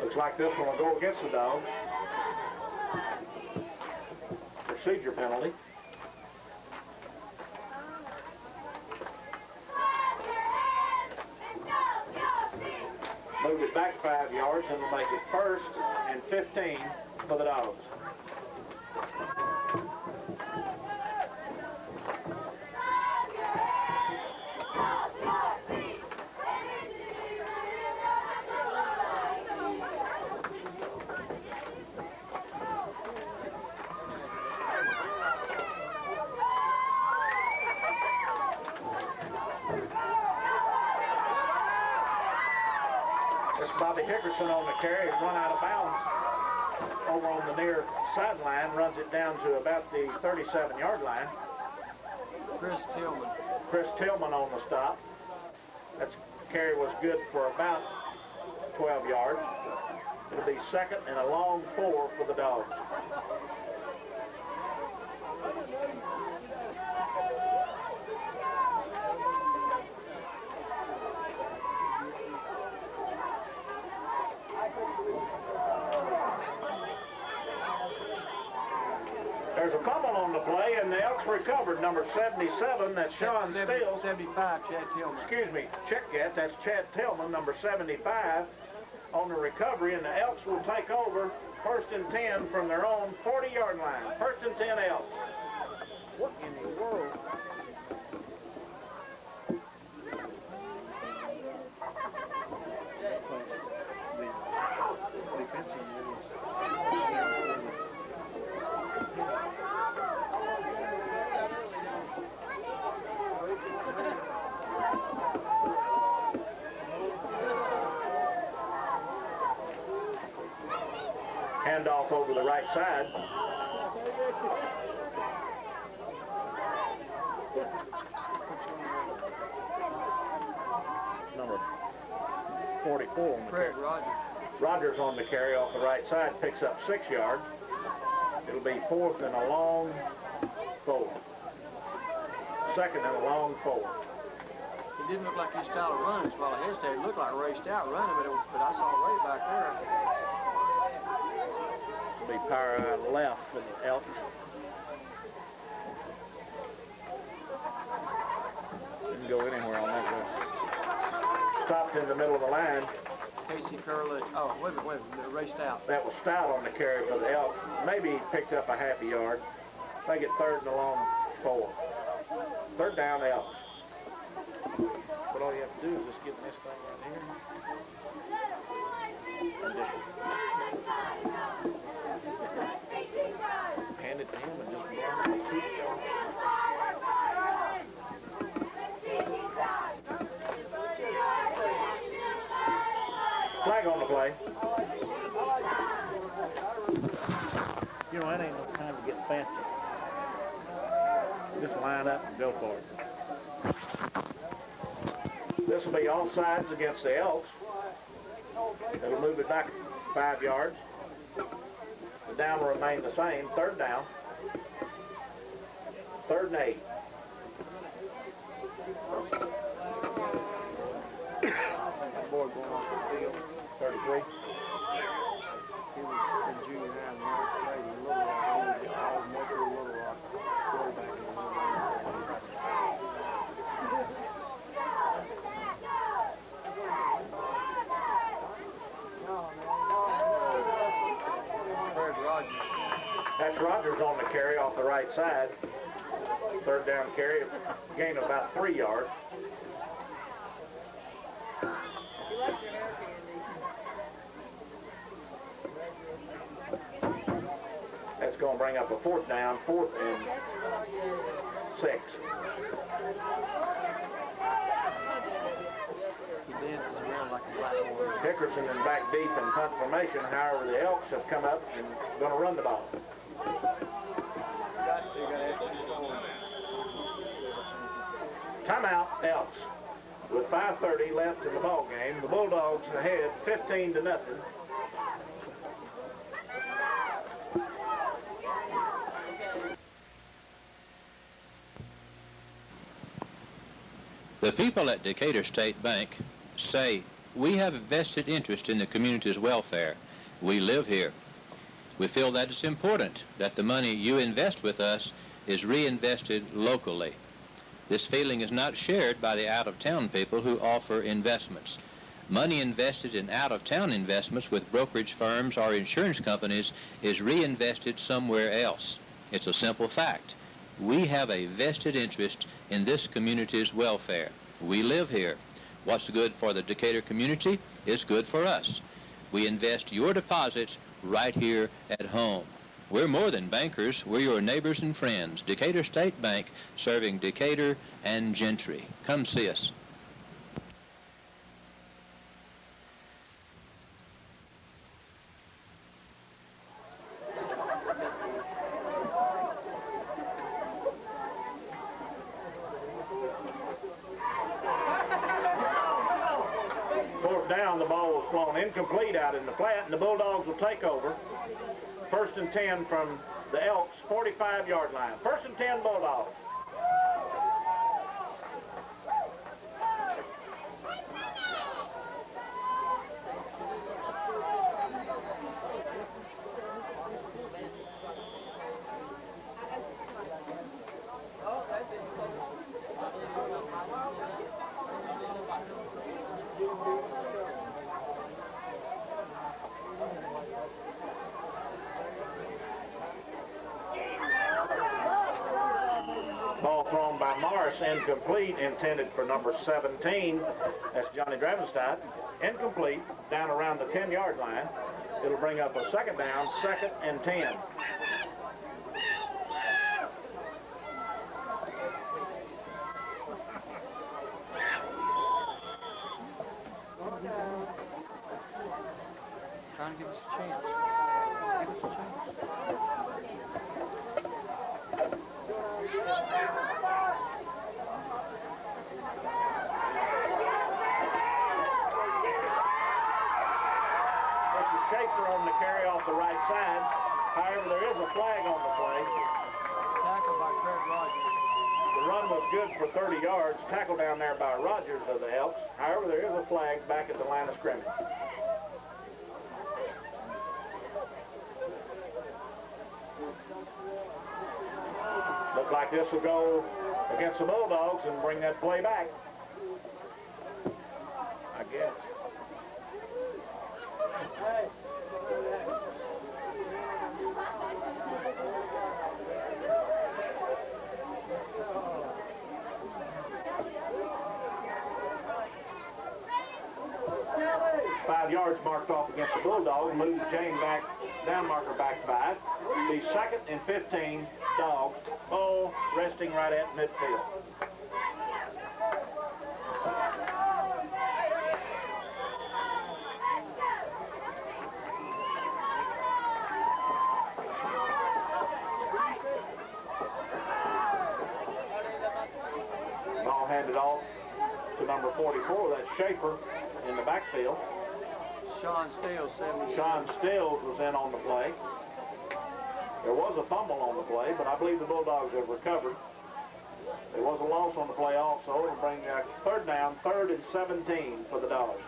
Looks like this one will go against the Dogs. Procedure penalty. Move it back 5 yards and we'll make it 1st and 15 for the Dogs. Bobby Hickerson on the carry has run out of bounds over on the near sideline, runs it down to about the 37-yard line. Chris Tillman on the stop. That carry was good for about 12 yards. It'll be 2nd and a long 4 for the Dogs. There's a fumble on the play, and the Elks recovered. Number 77, that's Sean Steele. 75, Chad Tillman. Excuse me, check that. That's Chad Tillman, number 75, on the recovery, and the Elks will take over 1st and 10 from their own 40-yard line. 1st and 10 Elks. What in the world? right side. Number 44 on the carry. Rogers on the carry off the right side, picks up 6 yards. It'll be 4th and a long 4. 2nd and a long 4. It didn't look like his style of running while I hesitated. It looked like raced out running, but I saw Ray back there. It'll be power left for the Elks. Didn't go anywhere on that one. Stopped in the middle of the line. Casey Curley. Oh, wait a minute, it raced out. That was Stout on the carry for the Elks. Maybe he picked up a half a yard. They get 3rd and a long 4. 3rd down, Elks. But all you have to do is just get this thing right here. And just hand it to him and just block it. Flag on the play. You know, that ain't no time to get fancy. Just line up and go for it. This will be offsides against the Elks. It'll move it back 5 yards. The down will remain the same. 3rd down. 3rd and 8. Boy going off the field. 33. He was in junior high in Little Rock. He was all Metro Little Rock quarterback in Little Rock. That's Rogers on the carry off the right side. 3rd down carry, gain of about 3 yards. That's going to bring up a 4th down, 4th and 6. He dances around like a black horse. Dickerson in back deep in punt formation. However, the Elks have come up and going to run the ball. Timeout, Elks. With 5:30 left in the ball game, the Bulldogs ahead 15-0. The people at Decatur State Bank say, we have a vested interest in the community's welfare. We live here. We feel that it's important that the money you invest with us is reinvested locally. This feeling is not shared by the out-of-town people who offer investments. Money invested in out-of-town investments with brokerage firms or insurance companies is reinvested somewhere else. It's a simple fact. We have a vested interest in this community's welfare. We live here. What's good for the Decatur community is good for us. We invest your deposits right here at home. We're more than bankers. We're your neighbors and friends. Decatur State Bank, serving Decatur and Gentry. Come see us. Fourth down, the ball was thrown incomplete out in the flat, and the Bulldogs will take over. 1st and 10 from the Elks, 45-yard line. 1st and 10, Bulldogs. Ball thrown by Morris, incomplete, intended for number 17. That's Johnny Dravenstein. Incomplete, down around the 10-yard line. It'll bring up a 2nd down, 2nd and 10. Trying to give us a chance. Give us a chance. is a flag on the play. Tackled by Craig Rogers. The run was good for 30 yards, tackled down there by Rogers of the Elks. However, there is a flag back at the line of scrimmage. Look like this will go against the Bulldogs and bring that play back, I guess. Hey. 5 yards marked off against the Bulldogs. Move the chain back, down marker back 5. The 2nd and 15 Dogs. Ball resting right at midfield. Ball handed off to number 44. That's Schaefer in the backfield. Sean Steele, 70. Sean Stills was in on the play. There was a fumble on the play, but I believe the Bulldogs have recovered. There was a loss on the play also. It'll bring third down, 3rd and 17 for the Dogs.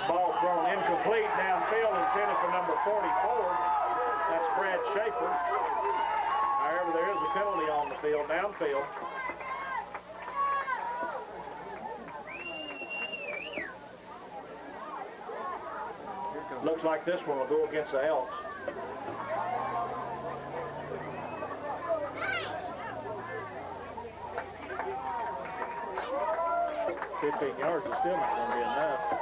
Ball thrown incomplete downfield, intended for number 44. That's Brad Schaefer. However, there is a penalty on the field, downfield. Looks like this one will go against the Elks. $15 yards is still not going to be enough.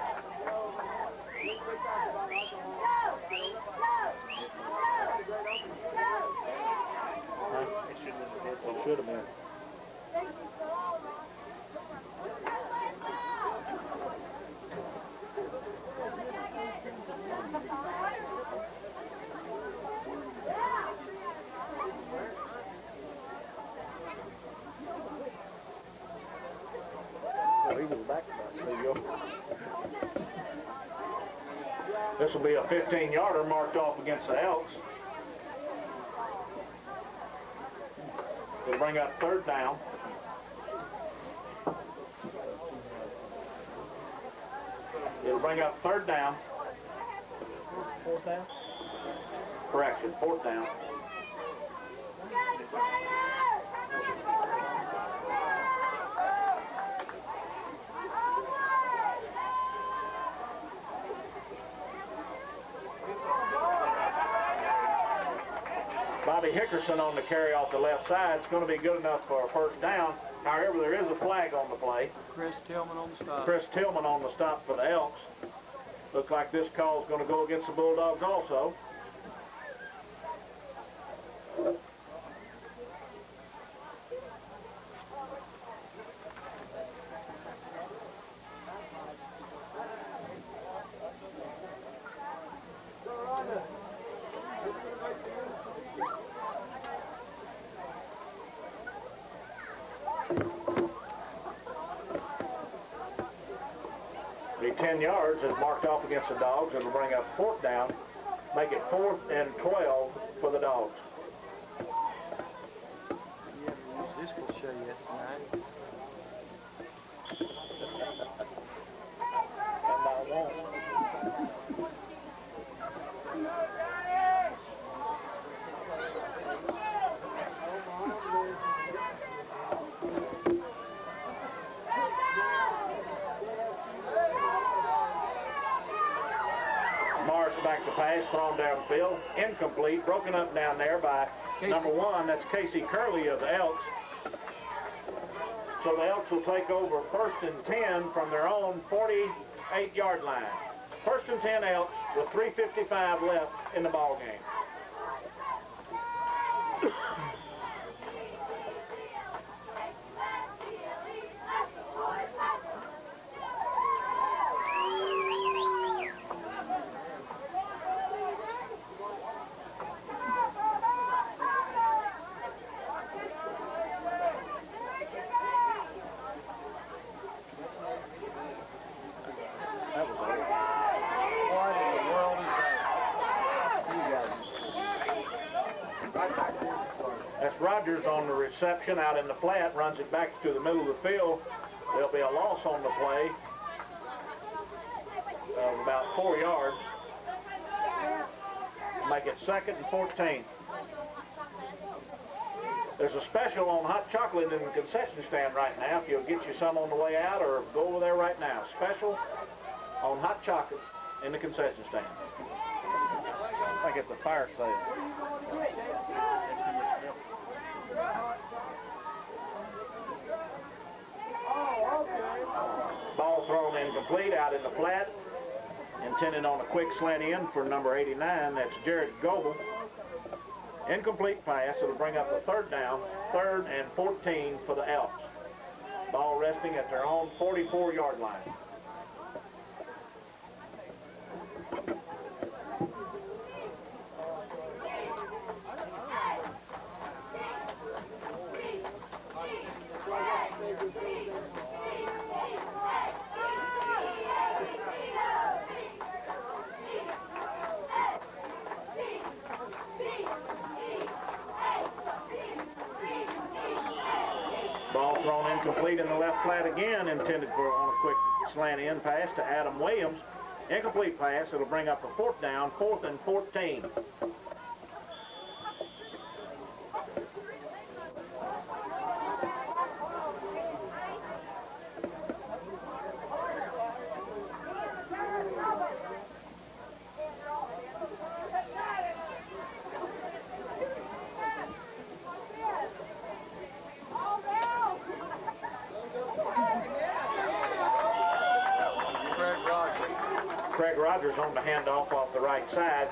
It should have been. Well, he was back. There you go. This will be a 15-yarder marked off against the Elks. It'll bring up 3rd down. It'll bring up 3rd down. 4th down? Correction, 4th down. Bobby Hickerson on the carry off the left side. It's going to be good enough for a 1st down. However, there is a flag on the play. Chris Tillman on the stop. Chris Tillman on the stop for the Elks. Looks like this call is going to go against the Bulldogs also. The 10 yards is marked off against the Dogs. It'll bring up 4th down, make it 4th and 12 for the Dogs. Yeah, this will show you tonight. And I won't. Back to pass, thrown downfield, incomplete, broken up down there by number 1. That's Casey Curley of the Elks. So the Elks will take over 1st and 10 from their own 48-yard line. 1st and 10 Elks with 3:55 left in the ball game. Rogers on the reception out in the flat, runs it back to the middle of the field. There'll be a loss on the play of about 4 yards. Make it 2nd and 14. There's a special on hot chocolate in the concession stand right now. If you'll get you some on the way out or go over there right now. Special on hot chocolate in the concession stand. I think it's a fire sale. Ball thrown incomplete out in the flat. Intended on a quick slant in for number 89. That's Jared Goebel. Incomplete pass. It'll bring up the 3rd down, 3rd and 14 for the Elks. Ball resting at their own 44-yard line. Ball thrown incomplete in the left flat again, intended for on a quick slant in pass to Adam Williams. Incomplete pass. It'll bring up a 4th down, 4th and 14. Craig Rogers on the handoff off the right side,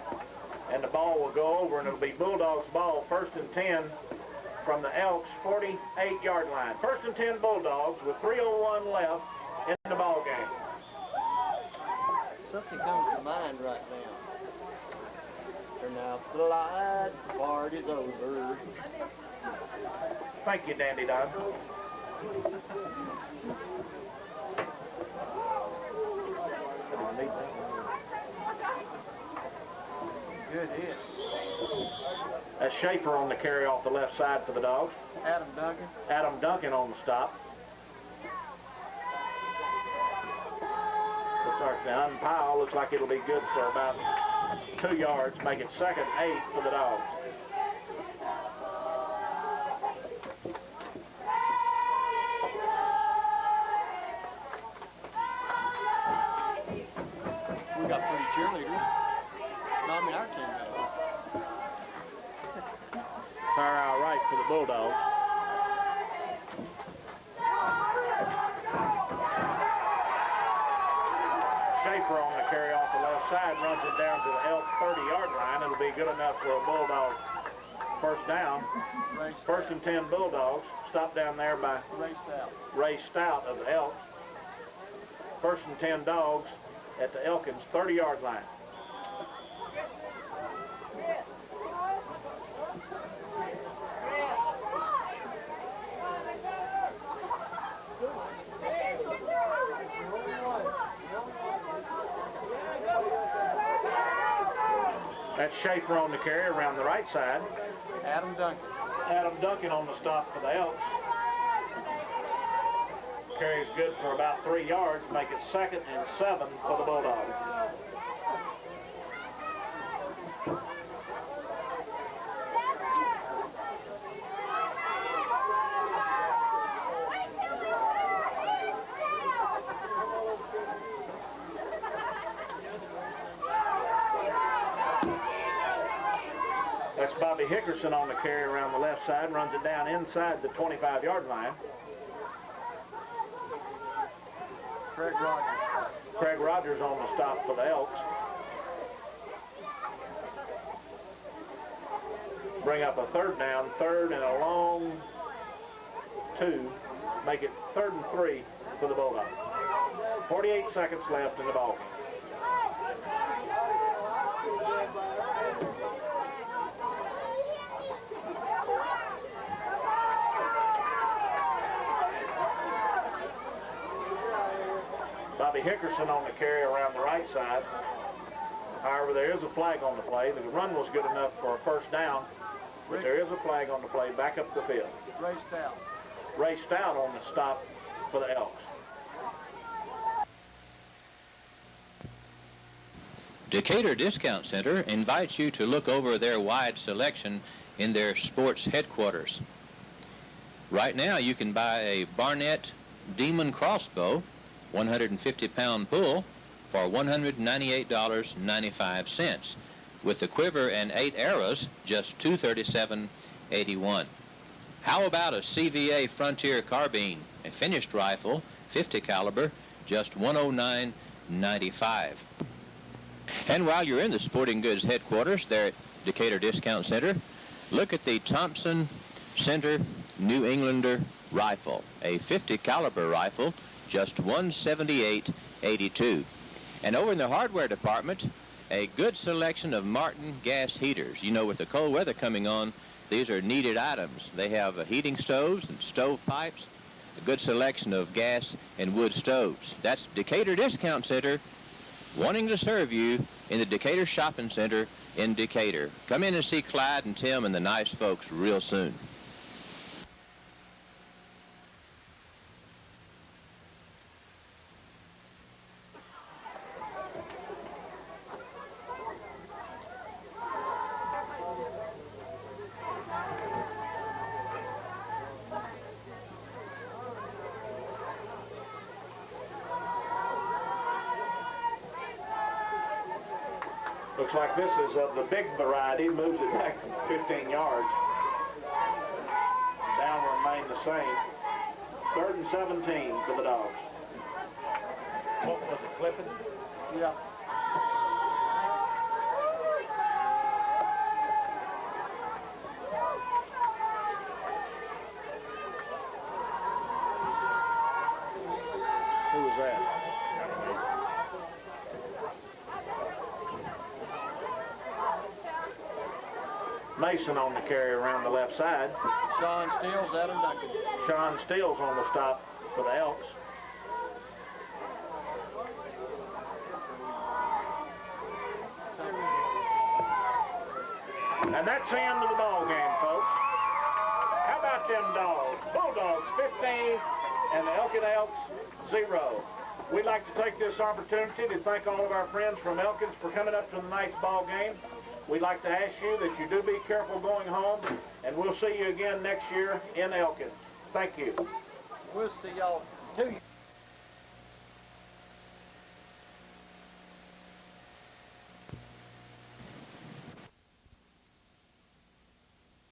and the ball will go over, and it'll be Bulldogs ball, 1st and 10 from the Elks 48-yard line. 1st and 10 Bulldogs with 3:01 left in the ball game. Something comes to mind right now. Turn out the lights, the party's over. Thank you, Dandy Dog. Good hit. That's Schaefer on the carry off the left side for the Dogs. Adam Duncan. Adam Duncan on the stop. Looks like the unpile. Looks like it'll be good for about 2 yards. Make it 2nd and 8 for the Dogs. We got pretty cheerleaders. No, I mean our team does. Fire out right for the Bulldogs. Schaefer on the carry off the left side, runs it down to the Elk 30-yard line. It'll be good enough for a Bulldog 1st down. 1st and 10 Bulldogs. Stopped down there by Ray Stout of the Elks. 1st and 10 Dogs at the Elkins 30-yard line. That's Schaefer on the carry around the right side. Adam Duncan. Adam Duncan on the stop for the Elks. Carry's good for about 3 yards, make it 2nd and 7 for the Bulldogs. That's Bobby Hickerson on the carry around the left side, runs it down inside the 25-yard line. Craig Rogers. Craig Rogers on the stop for the Elks. Bring up a 3rd down, 3rd and a long 2. Make it 3rd and 3 for the Bulldogs. 48 seconds left in the ball game. Bobby Hickerson on the carry around the right side. However, there is a flag on the play. The run was good enough for a 1st down. But there is a flag on the play back up the field. Ray Stout. Ray Stout on the stop for the Elks. Decatur Discount Center invites you to look over their wide selection in their sports headquarters. Right now you can buy a Barnett Demon crossbow, 150-pound pull, for $198.95. With the quiver and 8 arrows, just $237.81. How about a CVA Frontier carbine, a finished rifle, 50 caliber, just $109.95. And while you're in the sporting goods headquarters there at Decatur Discount Center, look at the Thompson Center New Englander rifle, a 50 caliber rifle, just $178.82. And over in the hardware department, a good selection of Martin gas heaters. You know, with the cold weather coming on, these are needed items. They have heating stoves and stove pipes, a good selection of gas and wood stoves. That's Decatur Discount Center, wanting to serve you in the Decatur Shopping Center in Decatur. Come in and see Clyde and Tim and the nice folks real soon. Looks like this is of the big variety, moves it back 15 yards. Down will remain the same. 3rd and 17 for the Dogs. What was it, flipping? Yeah. Who was that? Mason on the carry around the left side. Sean Steele, Adam Duncan. Sean Steele's on the stop for the Elks. And that's the end of the ball game, folks. How about them Dogs? Bulldogs 15 and the Elks 0. We'd like to take this opportunity to thank all of our friends from Elkins for coming up to tonight's ball game. We'd like to ask you that you do be careful going home, and we'll see you again next year in Elkins. Thank you. We'll see y'all 2 years.